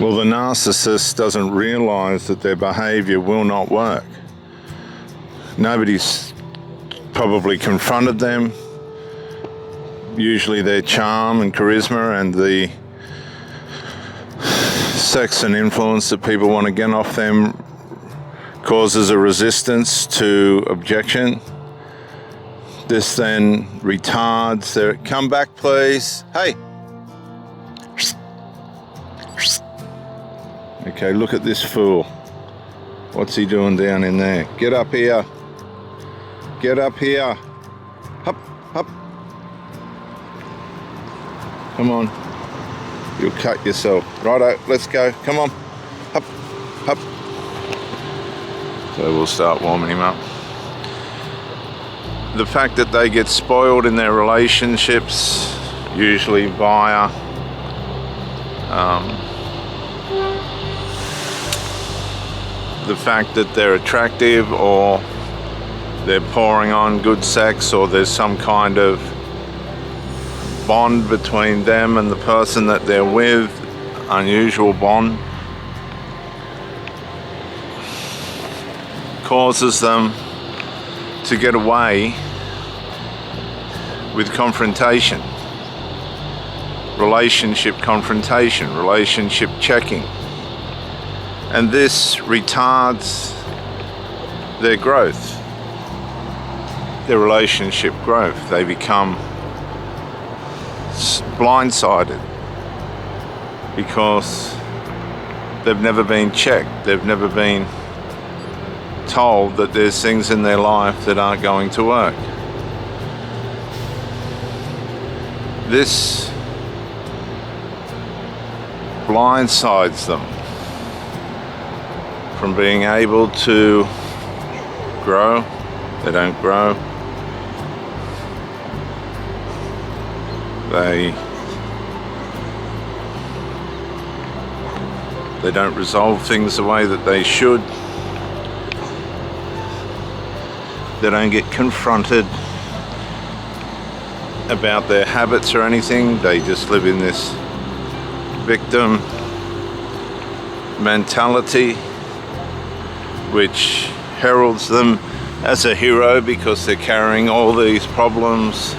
Well, the narcissist doesn't realize that their behavior will not work. Nobody's probably confronted them. Usually their charm and charisma and the sex and influence that people want to get off them causes a resistance to objection. This then retards their... Come back, please. Hey. Okay, look at this fool. What's he doing down in there? Get up here. Get up here. Hup, hup. Come on. You'll cut yourself. Righto, let's go. Come on. Hup, hup. So we'll start warming him up. The fact that they get spoiled in their relationships, usually via the fact that they're attractive, or they're pouring on good sex, or there's some kind of bond between them and the person that they're with, unusual bond, causes them to get away with confrontation, relationship confrontation, relationship checking. And this retards their growth, their relationship growth. They become blindsided because they've never been checked. They've never been told that there's things in their life that aren't going to work. This blindsides them from being able to grow. They don't grow. They don't resolve things the way that they should. They don't get confronted about their habits or anything. They just live in this victim mentality, which heralds them as a hero because they're carrying all these problems,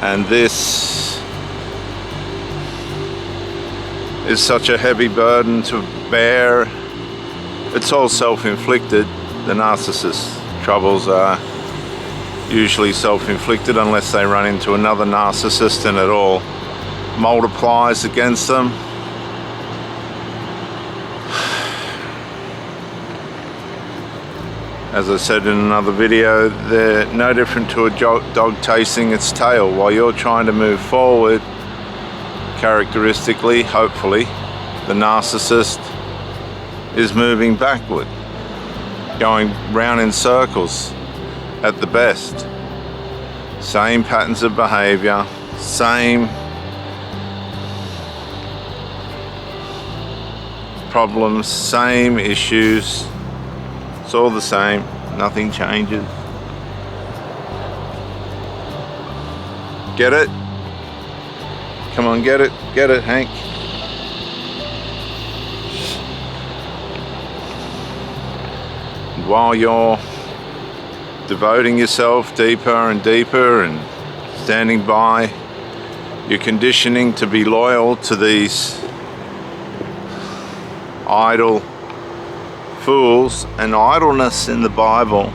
and this is such a heavy burden to bear. It's all self-inflicted. The narcissist's troubles are usually self-inflicted unless they run into another narcissist and it all multiplies against them. As I said in another video, they're no different to a dog chasing its tail. While you're trying to move forward, characteristically, hopefully, the narcissist is moving backward, going round in circles at the best. Same patterns of behavior, same problems, same issues. It's all the same, nothing changes. Get it? Come on, get it, Hank. While you're devoting yourself deeper and deeper and standing by, you're conditioning to be loyal to these idle fools. And idleness in the Bible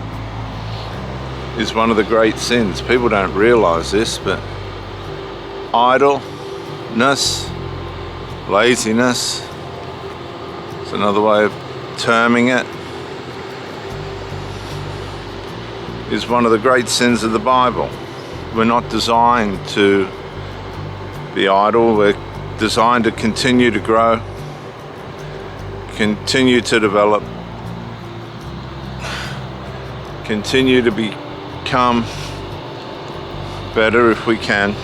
is one of the great sins. People don't realize this, but idleness, laziness, it's another way of terming it, is one of the great sins of the Bible. We're not designed to be idle. We're designed to continue to grow, continue to develop, continue to become better if we can.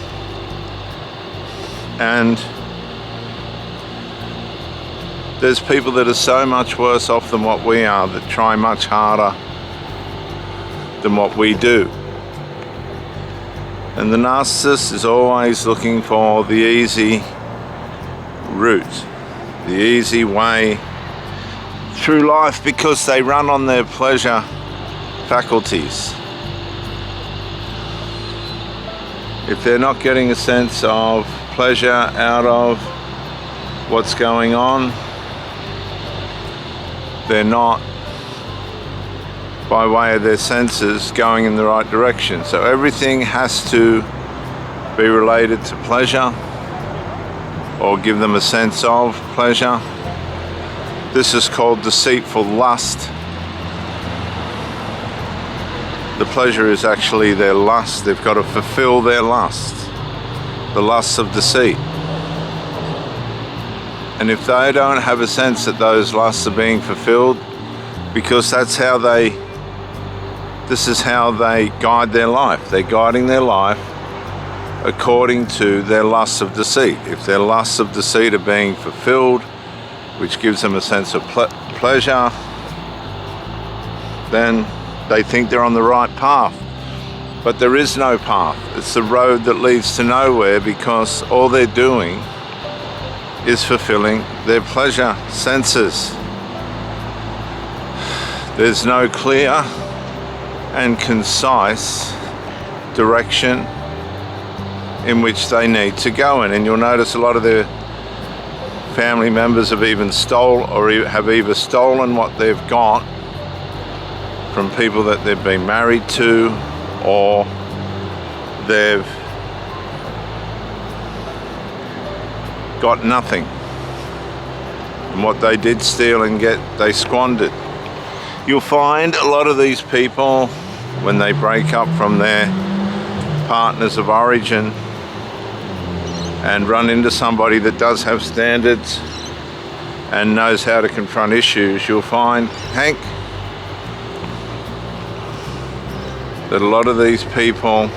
And there's people that are so much worse off than what we are, that try much harder than what we do. And the narcissist is always looking for the easy route, the easy way through life because they run on their pleasure faculties. If they're not getting a sense of pleasure out of what's going on, they're not, by way of their senses, going in the right direction. So everything has to be related to pleasure, or give them a sense of pleasure. This is called deceitful lust. The pleasure is actually their lust. They've got to fulfill their lust, the lusts of deceit. And if they don't have a sense that those lusts are being fulfilled, because this is how they guide their life. They're guiding their life according to their lusts of deceit. If their lusts of deceit are being fulfilled, which gives them a sense of pleasure, then they think they're on the right path. But there is no path. It's the road that leads to nowhere, because all they're doing is fulfilling their pleasure senses. There's no clear and concise direction in which they need to go in. And you'll notice a lot of their family members have either stolen what they've got from people that they've been married to, or they've got nothing. And what they did steal and get, they squandered. You'll find a lot of these people, when they break up from their partners of origin and run into somebody that does have standards and knows how to confront issues, you'll find, Hank, that a lot of these people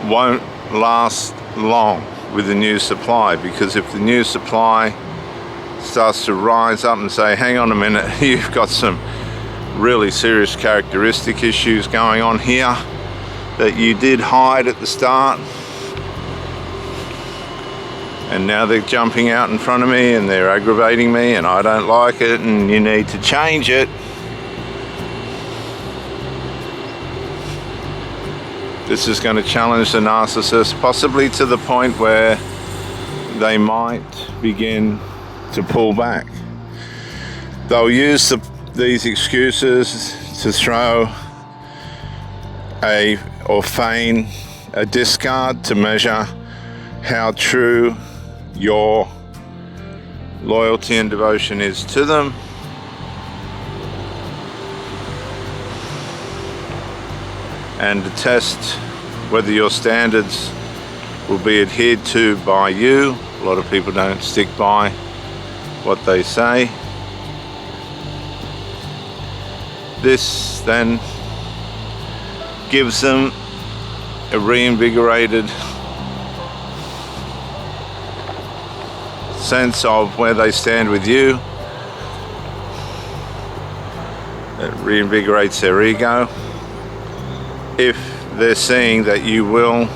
won't last long with the new supply, because if the new supply starts to rise up and say, hang on a minute, you've got some really serious characteristic issues going on here that you did hide at the start, and now they're jumping out in front of me and they're aggravating me and I don't like it and you need to change it. This is going to challenge the narcissist, possibly to the point where they might begin to pull back. They'll use these excuses to throw or feign a discard to measure how true your loyalty and devotion is to them. And to test whether your standards will be adhered to by you. A lot of people don't stick by what they say. This then gives them a reinvigorated sense of where they stand with you. It reinvigorates their ego. If they're seeing that you will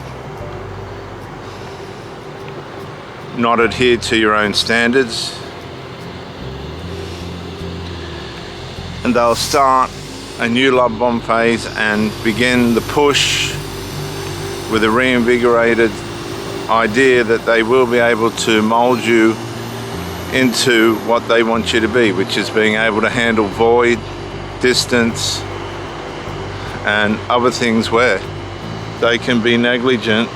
not adhere to your own standards, and they'll start a new love bomb phase and begin the push with a reinvigorated idea that they will be able to mold you into what they want you to be, which is being able to handle void, distance, and other things where they can be negligent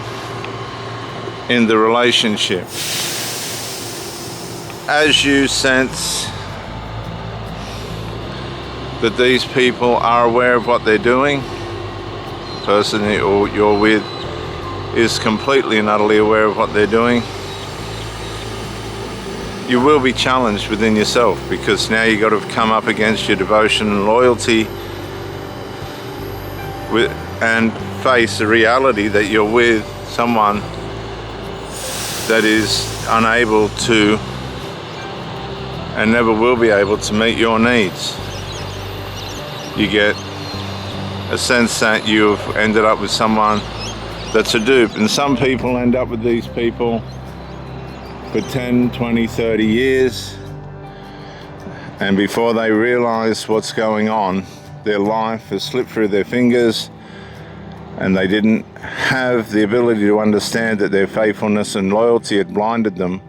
in the relationship. As you sense that these people are aware of what they're doing, the person you're with is completely and utterly aware of what they're doing, you will be challenged within yourself, because now you've got to come up against your devotion and loyalty and face the reality that you're with someone that is unable to and never will be able to meet your needs. You get a sense that you've ended up with someone that's a dupe, and some people end up with these people for 10, 20, 30 years, and before they realize what's going on, their life has slipped through their fingers, and they didn't have the ability to understand that their faithfulness and loyalty had blinded them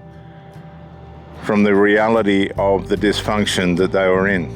from the reality of the dysfunction that they were in.